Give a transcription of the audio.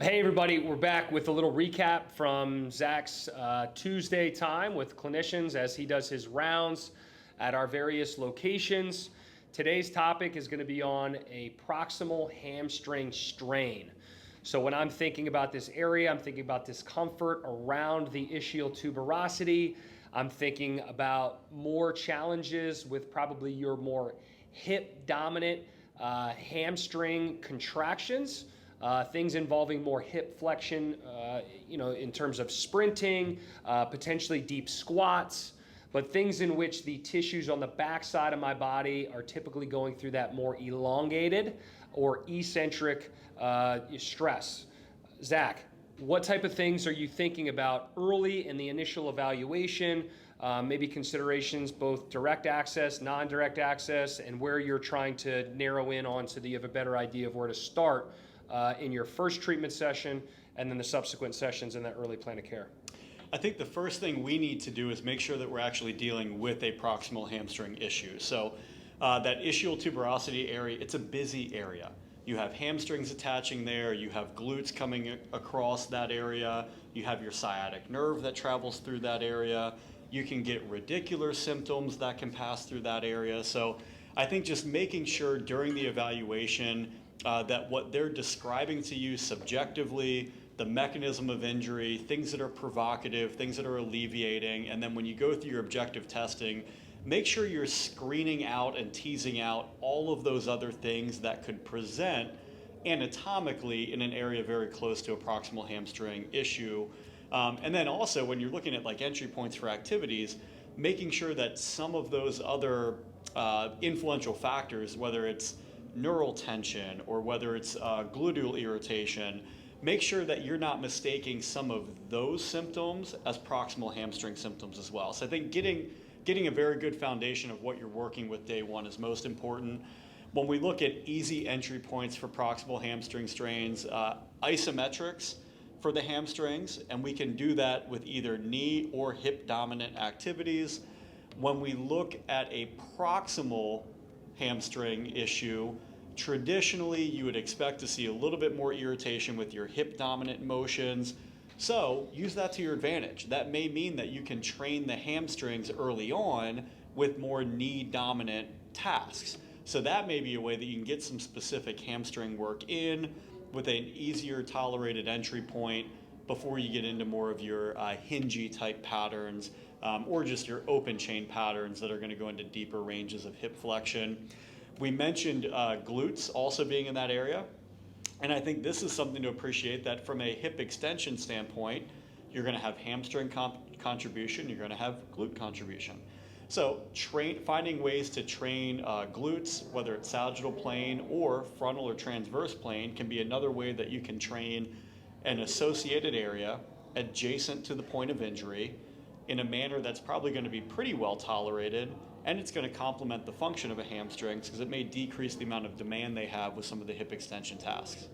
Hey everybody, we're back with a little recap from Zach's Tuesday time with clinicians as he does his rounds at our various locations. Today's topic is going to be on a proximal hamstring strain. So when I'm thinking about this area, I'm thinking about discomfort around the ischial tuberosity. I'm thinking about more challenges with probably your more hip dominant hamstring contractions. Things involving more hip flexion, in terms of sprinting, potentially deep squats, but things in which the tissues on the back side of my body are typically going through that more elongated or eccentric stress. Zach, what type of things are you thinking about early in the initial evaluation? Maybe considerations both direct access, non-direct access, and where you're trying to narrow in on so that you have a better idea of where to start in your first treatment session and then the subsequent sessions in that early plan of care? I think the first thing we need to do is make sure that we're actually dealing with a proximal hamstring issue. So that ischial tuberosity area, it's a busy area. You have hamstrings attaching there, you have glutes coming across that area, you have your sciatic nerve that travels through that area, you can get radicular symptoms that can pass through that area. So I think just making sure during the evaluation that what they're describing to you subjectively, the mechanism of injury, things that are provocative, things that are alleviating, and then when you go through your objective testing, make sure you're screening out and teasing out all of those other things that could present anatomically in an area very close to a proximal hamstring issue. And then also when you're looking at like entry points for activities, making sure that some of those other influential factors, whether it's neural tension or whether it's gluteal irritation, make sure that you're not mistaking some of those symptoms as proximal hamstring symptoms as well. So I think getting a very good foundation of what you're working with day one is most important. When we look at easy entry points for proximal hamstring strains, isometrics for the hamstrings, and we can do that with either knee or hip dominant activities. When we look at a proximal hamstring issue, traditionally you would expect to see a little bit more irritation with your hip dominant motions. So use that to your advantage. That may mean that you can train the hamstrings early on with more knee dominant tasks. So that may be a way that you can get some specific hamstring work in with an easier tolerated entry point before you get into more of your hingy type patterns or just your open chain patterns that are going to go into deeper ranges of hip flexion. We mentioned glutes also being in that area. And I think this is something to appreciate, that from a hip extension standpoint, you're going to have hamstring contribution, you're going to have glute contribution. So finding ways to train glutes, whether it's sagittal plane or frontal or transverse plane, can be another way that you can train an associated area adjacent to the point of injury in a manner that's probably going to be pretty well tolerated, and it's going to complement the function of a hamstring because it may decrease the amount of demand they have with some of the hip extension tasks.